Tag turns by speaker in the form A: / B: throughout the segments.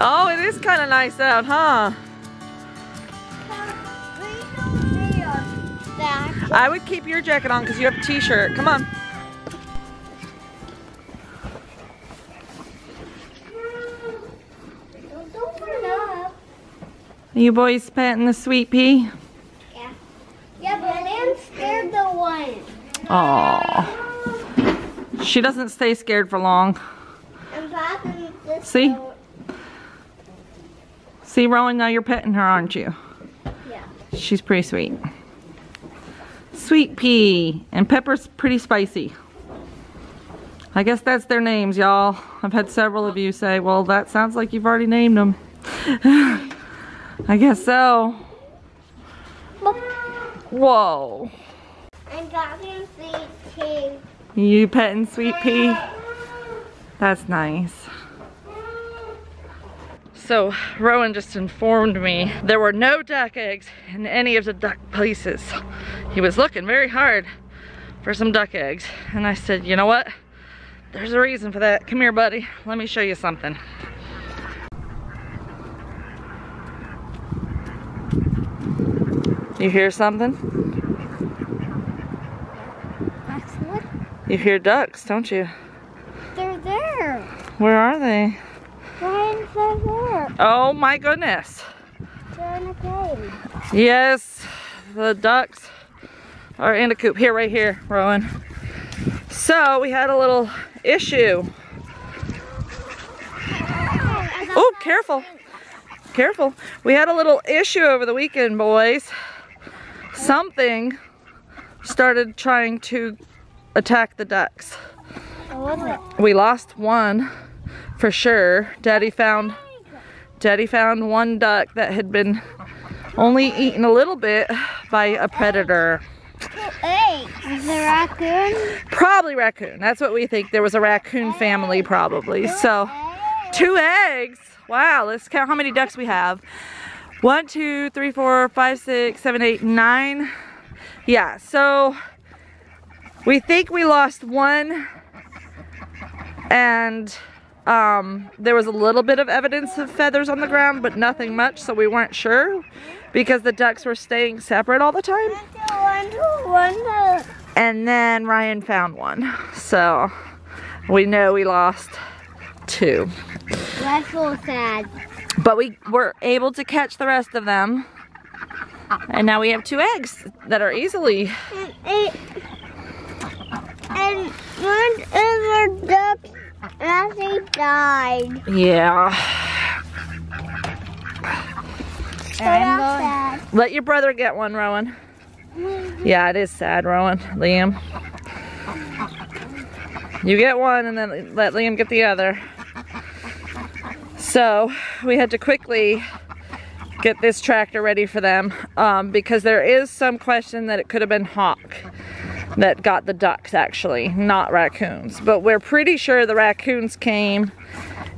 A: Oh, it is kind of nice out, huh? I would keep your jacket on because you have a t-shirt. Come on.
B: Don't put it up.
A: Are you boys petting the sweet pea?
B: Yeah. Yeah, but Lynn scared the one.
A: Aww. She doesn't stay scared for long.
B: I'm talking this.
A: See? See, Rowan, now you're petting her, aren't you?
B: Yeah.
A: She's pretty sweet. Sweet pea. And Pepper's pretty spicy. I guess that's their names, y'all. I've had several of you say, well, that sounds like you've already named them. I guess so. Whoa.
B: I'm talking sweet pea.
A: You petting sweet pea? That's nice. So Rowan just informed me there were no duck eggs in any of the duck places. He was looking very hard for some duck eggs. And I said, you know what? There's a reason for that. Come here, buddy. Let me show you something. You hear something?
B: That's what?
A: You hear ducks, don't you?
B: They're there.
A: Where are they?
B: Ryan's there.
A: Oh my goodness.
B: They're in a cage.
A: Yes, the ducks are in a coop. Here, right here, Rowan. So we had a little issue. Oh, careful. Careful. We had a little issue over the weekend, boys. Something started trying to attack the ducks.
B: What was it?
A: We lost one for sure. Daddy found one duck that had been only eaten a little bit by a predator.
B: Hey, is it a raccoon?
A: Probably raccoon. That's what we think. There was a raccoon family probably. So 2 eggs. Wow, let's count how many ducks we have. 1, 2, 3, 4, 5, 6, 7, 8, 9. Yeah, so we think we lost one, and there was a little bit of evidence of feathers on the ground, but nothing much, so we weren't sure because the ducks were staying separate all the time. And then Ryan found one, so we know we lost 2.
B: That's so sad.
A: But we were able to catch the rest of them, and now we have 2 eggs that are easily.
B: And one of our ducks actually died.
A: Yeah.
B: So that's sad.
A: Let your brother get one, Rowan. Yeah, it is sad, Rowan. Liam. You get one and then let Liam get the other. So we had to quickly get this tractor ready for them because there is some question that it could have been hawk that got the ducks, actually, not raccoons. But we're pretty sure the raccoons came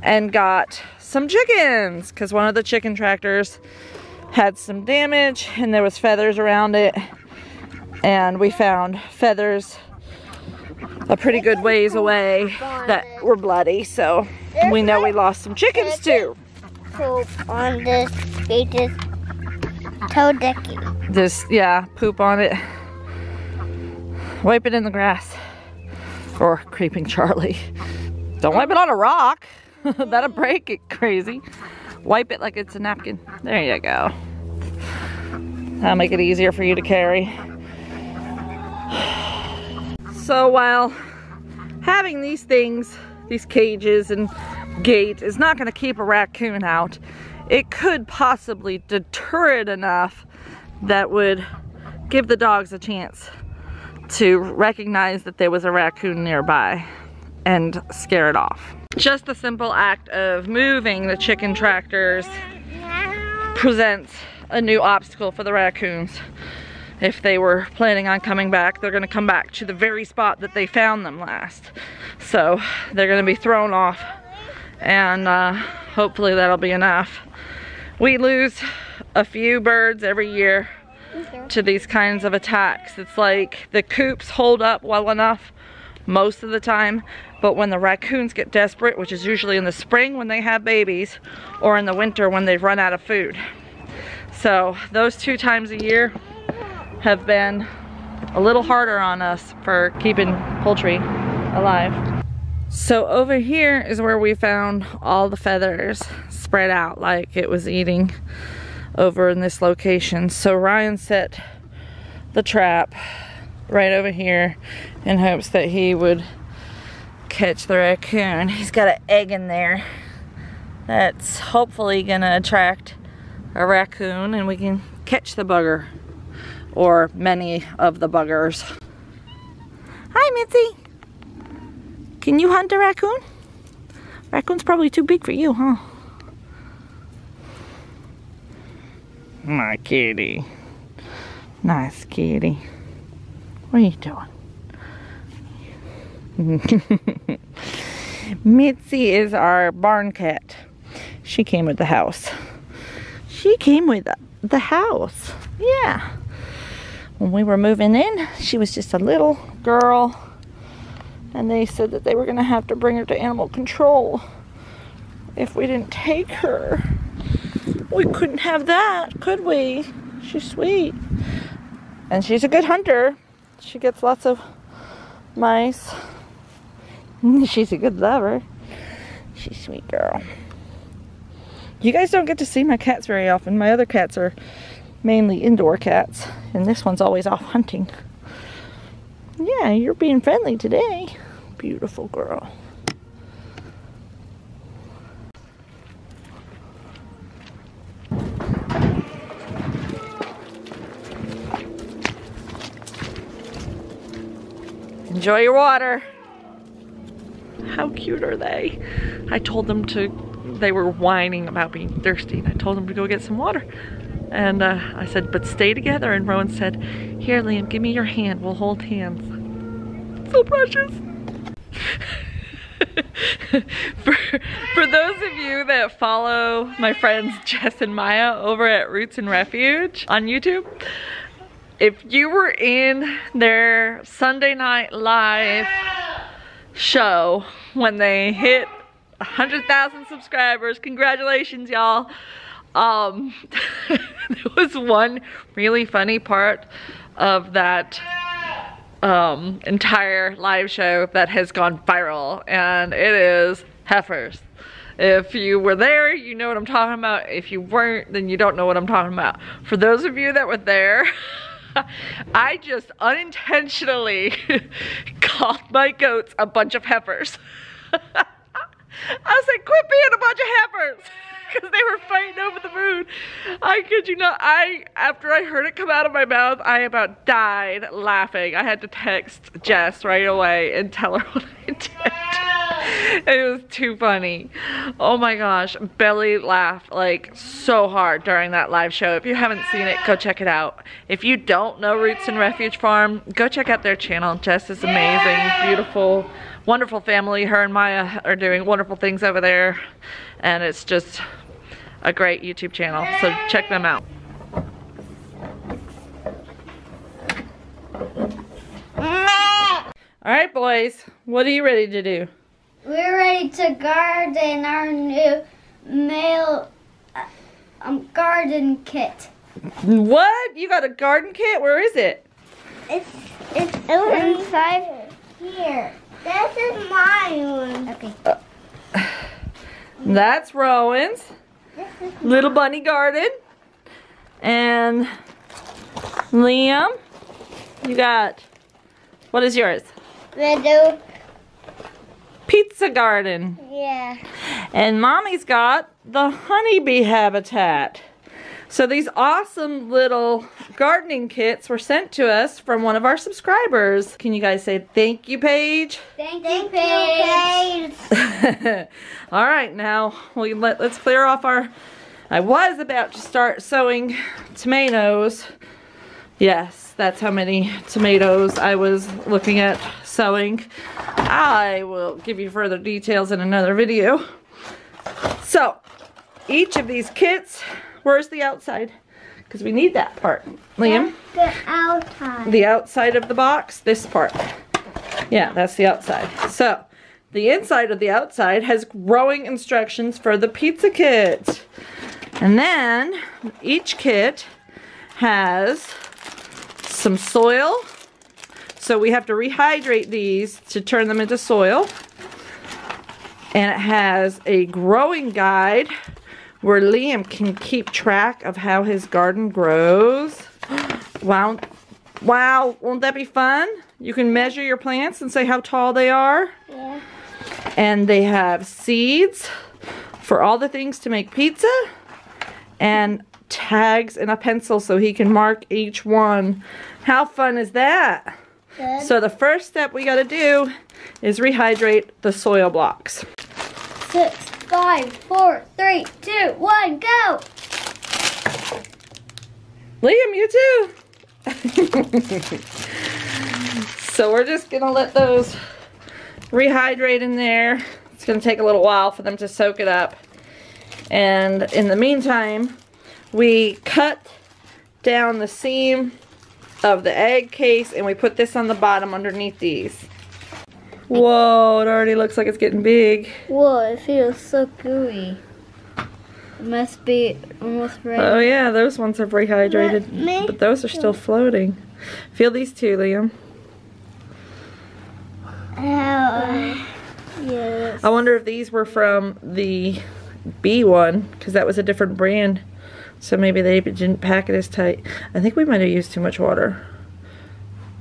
A: and got some chickens because one of the chicken tractors had some damage and there was feathers around it, and we found feathers a pretty good ways away that were bloody, so we know we lost some chickens too.
B: Poop on this baby's toe dicky.
A: This, yeah, poop on it. Wipe it in the grass. Or creeping Charlie. Don't wipe it on a rock. That'll break it, crazy. Wipe it like it's a napkin. There you go. That'll make it easier for you to carry. So while having these things, these cages and gate is not going to keep a raccoon out, it could possibly deter it enough that would give the dogs a chance to recognize that there was a raccoon nearby and scare it off. Just the simple act of moving the chicken tractors presents a new obstacle for the raccoons. If they were planning on coming back, they're gonna come back to the very spot that they found them last. So they're gonna be thrown off, and hopefully that'll be enough. We lose a few birds every year to these kinds of attacks. It's like the coops hold up well enough most of the time, but when the raccoons get desperate, which is usually in the spring when they have babies, or in the winter when they've run out of food. So those 2 times a year have been a little harder on us for keeping poultry alive. So over here is where we found all the feathers spread out like it was eating over in this location. So Ryan set the trap right over here in hopes that he would catch the raccoon. He's got an egg in there that's hopefully gonna attract a raccoon and we can catch the bugger, or many of the buggers. Hi, Mitzi. Can you hunt a raccoon? Raccoon's probably too big for you, huh? My kitty. Nice kitty. What are you doing? Mitzi is our barn cat. She came with the house. She came with the house. Yeah. When we were moving in, she was just a little girl. And they said that they were going to have to bring her to animal control if we didn't take her. We couldn't have that, could we? She's sweet. And she's a good hunter. She gets lots of mice. She's a good lover. She's a sweet girl. You guys don't get to see my cats very often. My other cats are mainly indoor cats. And this one's always off hunting. Yeah, you're being friendly today. Beautiful girl. Enjoy your water. How cute are they? I told them they were whining about being thirsty, and I told them to go get some water. And I said, but stay together. And Rowan said, here, Liam, give me your hand. We'll hold hands. So precious. For those of you that follow my friends Jess and Maya over at Roots and Refuge on YouTube, if you were in their Sunday night live show when they hit 100,000 subscribers, congratulations, y'all. There was one really funny part of that entire live show that has gone viral, and it is heifers. If you were there, you know what I'm talking about. If you weren't, then you don't know what I'm talking about. For those of you that were there, I just unintentionally called my goats a bunch of heifers. I said, quit being a bunch of heifers, because they were fighting over the food. I kid you not, after I heard it come out of my mouth, I about died laughing. I had to text Jess right away and tell her what I did. It was too funny. Oh my gosh, Belly laughed like so hard during that live show. If you haven't seen it, go check it out. If you don't know Roots and Refuge Farm, go check out their channel. Jess is amazing, beautiful, wonderful family. Her and Maya are doing wonderful things over there, and it's just a great YouTube channel, so check them out. Alright boys, what are you ready to do?
B: We're ready to garden our new male garden kit.
A: What? You got a garden kit? Where is it?
B: It's inside here. This is mine. Okay.
A: That's Rowan's little bunny garden. And Liam, you got, what is yours?
B: Little
A: pizza garden.
B: Yeah.
A: And Mommy's got the honeybee habitat. So these awesome little gardening kits were sent to us from one of our subscribers. Can you guys say thank you, Paige?
B: Thank you, Paige.
A: All right, now let's clear off our, I was about to start sowing tomatoes. Yes, that's how many tomatoes I was looking at sowing. I will give you further details in another video. So, each of these kits, where's the outside? Because we need that part. Liam?
B: The outside.
A: The outside of the box, this part. Yeah, that's the outside. So, the inside of the outside has growing instructions for the pizza kit. And then, each kit has some soil. So we have to rehydrate these to turn them into soil. And it has a growing guide where Liam can keep track of how his garden grows. Wow, won't that be fun? You can measure your plants and say how tall they are.
B: Yeah.
A: And they have seeds for all the things to make pizza and tags and a pencil so he can mark each one. How fun is that?
B: Good.
A: So the first step we gotta do is rehydrate the soil blocks.
B: 6, 5, 4, 3, 2, 1, go!
A: Liam, you too. So we're just gonna let those rehydrate in there. It's gonna take a little while for them to soak it up. And in the meantime, we cut down the seam of the egg case and we put this on the bottom underneath these. Whoa, it already looks like it's getting big.
B: Whoa, it feels so gooey. It must be almost ready.
A: Oh yeah, those ones have rehydrated, but those are still floating. Feel these two, Liam.
B: Yes.
A: I wonder if these were from the B one, because that was a different brand. So maybe they didn't pack it as tight. I think we might have used too much water.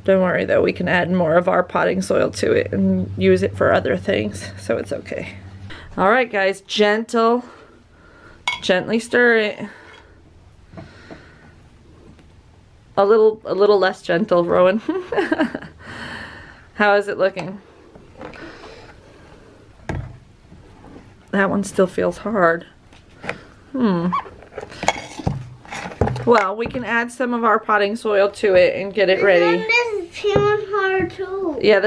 A: Don't worry though, we can add more of our potting soil to it and use it for other things, so it's okay. Alright guys, gently stir it. A little less gentle, Rowan. How is it looking? That one still feels hard. Well, we can add some of our potting soil to it and get it ready.
B: This is feeling hard too.
A: Yeah,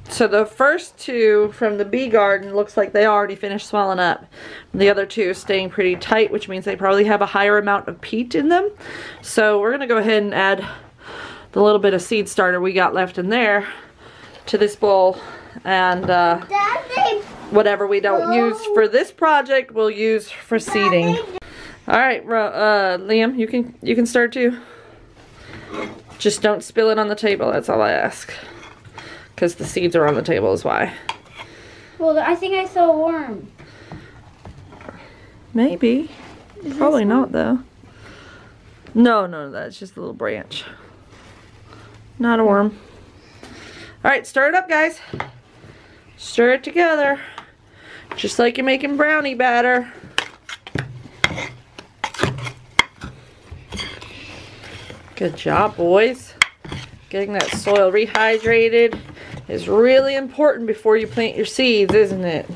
A: so the first two from the bee garden looks like they already finished swelling up. The other two staying pretty tight, which means they probably have a higher amount of peat in them. So we're gonna go ahead and add the little bit of seed starter we got left in there to this bowl, and whatever we don't use for this project, we'll use for seeding. All right, Liam, you can start too. Just don't spill it on the table. That's all I ask. Because the seeds are on the table is why.
B: Well, I think I saw a worm.
A: Maybe. Probably not though. No, that's just a little branch. Not a worm. All right, stir it up, guys. Stir it together. Just like you're making brownie batter. Good job, boys. Getting that soil rehydrated is really important before you plant your seeds, isn't it?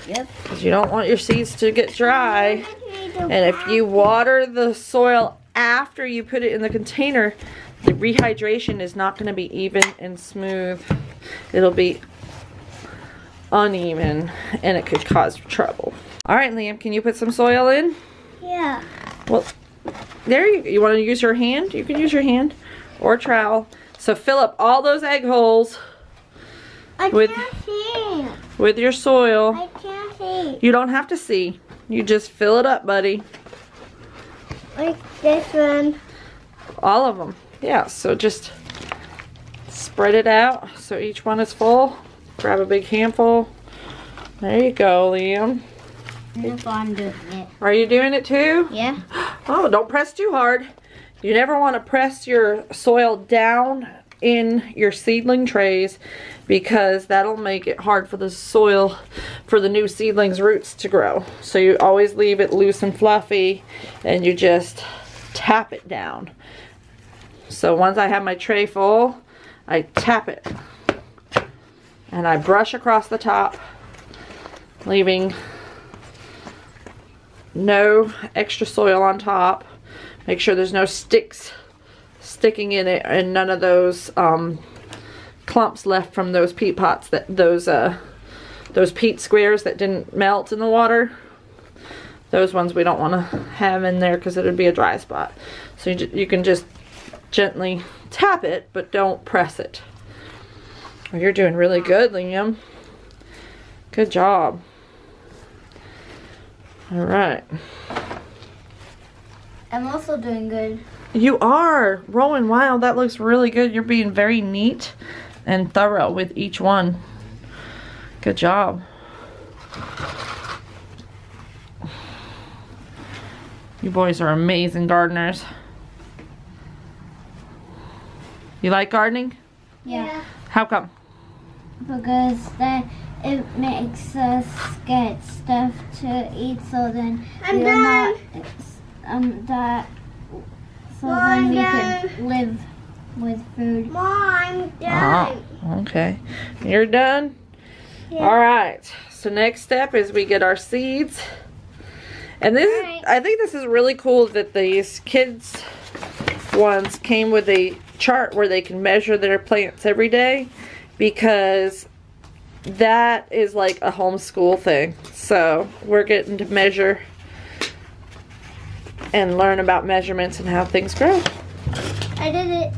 B: Yep.
A: Because you don't want your seeds to get dry. And if you water the soil after you put it in the container, the rehydration is not going to be even and smooth. It'll be uneven and it could cause trouble. All right, Liam, can you put some soil in?
B: Yeah.
A: Well, there you want to use your hand? You can use your hand or trowel. So fill up all those egg holes with your soil.
B: I can't see.
A: You don't have to see. You just fill it up, buddy.
B: Like this one.
A: All of them. Yeah, so just spread it out so each one is full. Grab a big handful. There you go, Liam.
B: I'm doing it.
A: Are you doing it too?
B: Yeah.
A: Oh, don't press too hard. You never want to press your soil down in your seedling trays because that'll make it hard for the soil for the new seedlings' roots to grow. So you always leave it loose and fluffy and you just tap it down. So once I have my tray full, I tap it and I brush across the top, leaving no extra soil on top. Make sure there's no sticks sticking in it and none of those clumps left from those peat pots, those peat squares that didn't melt in the water. Those ones we don't want to have in there because it would be a dry spot. So you can just gently tap it, but don't press it. Well, you're doing really good, Liam. Good job. All right.
B: I'm also doing good.
A: You are. Rowan, wow, that looks really good. You're being very neat and thorough with each one. Good job. You boys are amazing gardeners. You like gardening?
B: Yeah.
A: How come?
B: Because then it makes us get stuff to eat, so then we're not so then we can live with food. Mom,
A: Oh, okay. You're done?
B: Yeah.
A: All right. So next step is we get our seeds. And this, I think this is really cool that these kids ones came with a chart where they can measure their plants every day, because that is like a homeschool thing. So we're getting to measure and learn about measurements and how things grow.
B: I did it.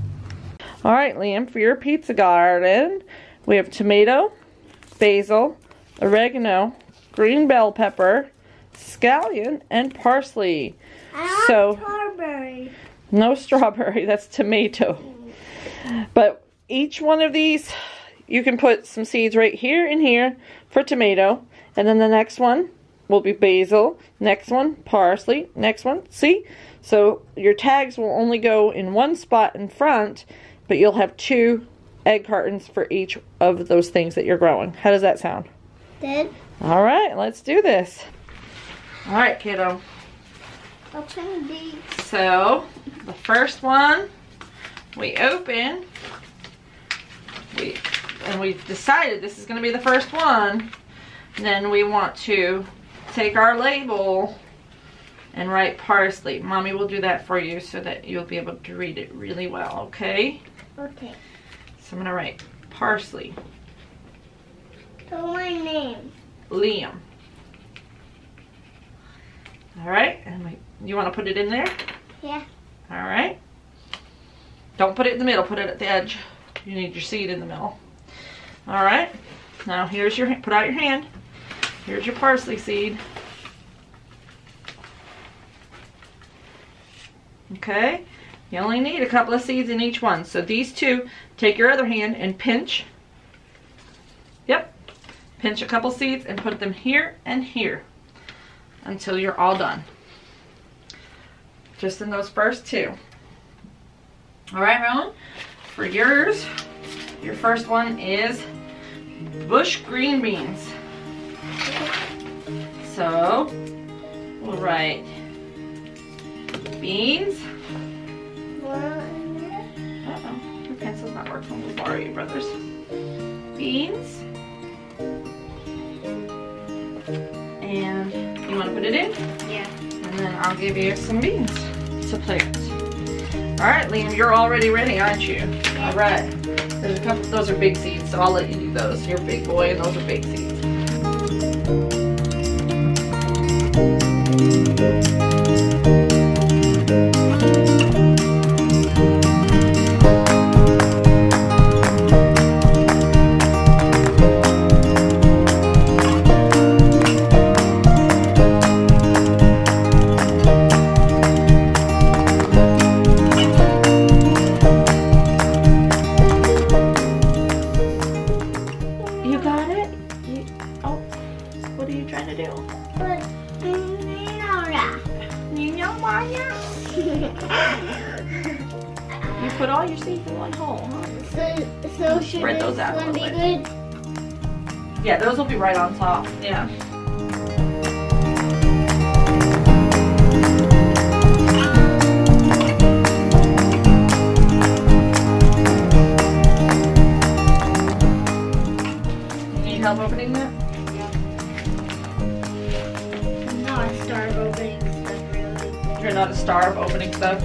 A: All right, Liam, for your pizza garden, we have tomato, basil, oregano, green bell pepper, scallion, and parsley.
B: I want strawberry.
A: No strawberry, that's tomato. But each one of these, you can put some seeds right here and here for tomato. And then the next one will be basil. Next one, parsley. Next one, see? So your tags will only go in one spot in front, but you'll have 2 egg cartons for each of those things that you're growing. How does that sound?
B: Good.
A: All right, let's do this. All right, kiddo.
B: Open these.
A: So the first one we open, and we've decided this is going to be the first one. Then we want to take our label and write parsley. Mommy will do that for you so that you'll be able to read it really well, okay?
B: Okay.
A: So I'm going to write parsley.
B: Tell my name.
A: Liam. All right, and you want to put it in there?
B: Yeah.
A: All right. Don't put it in the middle, put it at the edge. You need your seed in the middle. All right, now here's your, put out your hand. Here's your parsley seed. Okay, you only need a couple of seeds in each one. So these 2, take your other hand and pinch. Yep, pinch a couple seeds and put them here and here until you're all done. Just in those first 2. All right, Rowan, for yours, your first one is bush green beans. So we'll write beans. Uh-oh, your pencil's not working. We'll borrow your brother's. Beans. And you want to put it in?
B: Yeah.
A: And then I'll give you some beans to plant. All right, Liam, you're already ready, aren't you? All right. There's a couple. Those are big seeds, so I'll let you do those. You're a big boy, and those are big seeds. You put all your seeds in one hole, huh?
B: So should
A: Spread those out a
B: this one be
A: little bit.
B: good?
A: Yeah, those will be right on top. Yeah. You need help opening that?
B: I'm not a star of opening stuff, really.
A: You're not a star of opening stuff?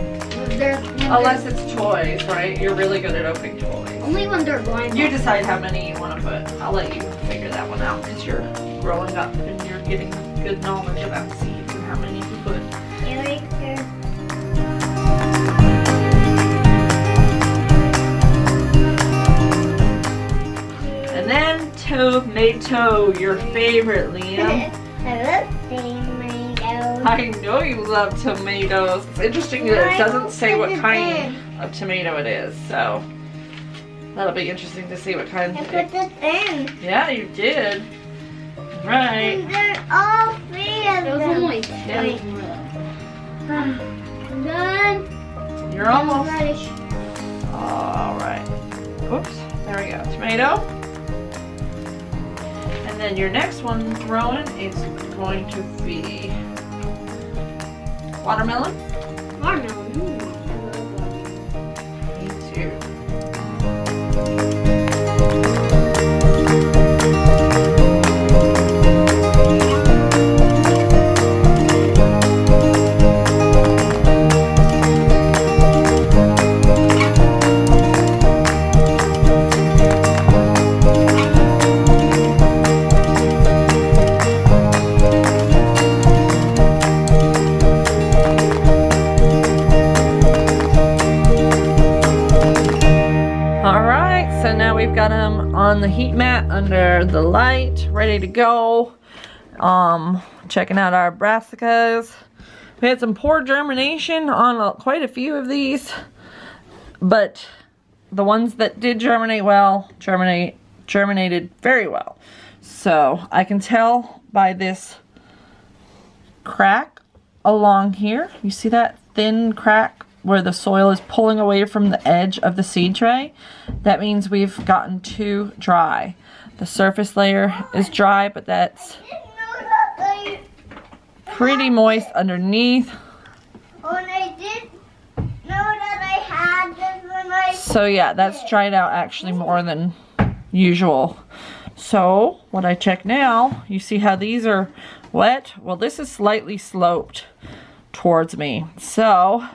B: Unless
A: it's toys, right? You're really good at opening toys.
B: only when they're blind.
A: You decide how many you want to put. I'll let you figure that one out because you're growing up and you're getting good knowledge about seeds and how many to put.
B: Yeah, right there.
A: tomato, your favorite, Liam.
B: I love tomatoes.
A: I know you love tomatoes. It's interesting that it doesn't say what kind of tomato it is, so that'll be interesting to see what kind.
B: I put this in.
A: Yeah, you did. Right.
B: And they're all three of them.
C: Only
B: I'm done.
A: You're almost.
B: Radish.
A: Alright. Oops. There we go. Tomato. And then your next one, Rowan, is going to be watermelon.
C: Watermelon.
A: Me too. We've got them on the heat mat under the light, ready to go. Checking out our brassicas. We had some poor germination on quite a few of these, but the ones that did germinate well, germinated very well. So I can tell by this crack along here. You see that thin crack where the soil is pulling away from the edge of the seed tray? That means we've gotten too dry. The surface layer is dry, but that's pretty moist underneath.
B: I didn't know that I had this when I...
A: So yeah, that's dried out actually more than usual. So what I check now, you see how these are wet? Well, this is slightly sloped towards me. So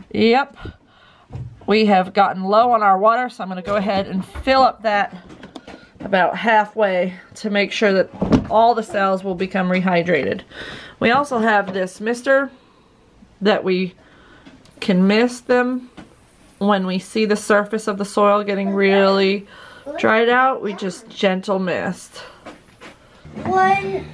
A: yep, we have gotten low on our water, so I'm going to go ahead and fill up that about halfway to make sure that all the cells will become rehydrated. We also have this mister that we can mist them when we see the surface of the soil getting really dried out. We just gentle mist.
B: When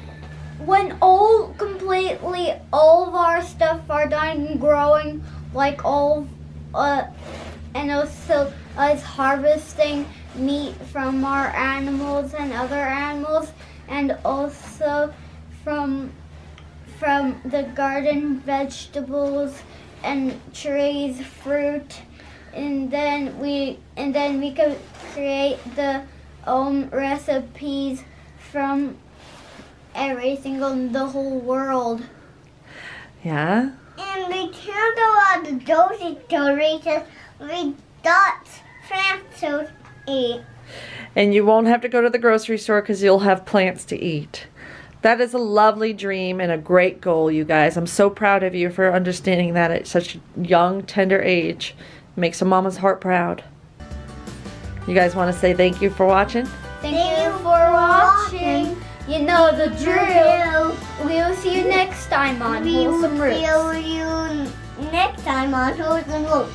B: completely all of our stuff are done growing, like all, and also us harvesting meat from our animals and other animals, and also from the garden vegetables and trees, fruit, and then we could create the recipes from every single the whole world.
A: Yeah.
B: And we can't allow the dosage to reach us. We got plants to eat.
A: And you won't have to go to the grocery store because you'll have plants to eat. That is a lovely dream and a great goal, you guys. I'm so proud of you for understanding that at such a young, tender age. It makes a mama's heart proud. You guys want to say thank you for watching?
B: Thank you for watching. You know the drill. We will see you next time on Wholesome Roots. We will see you next time on Wholesome Roots.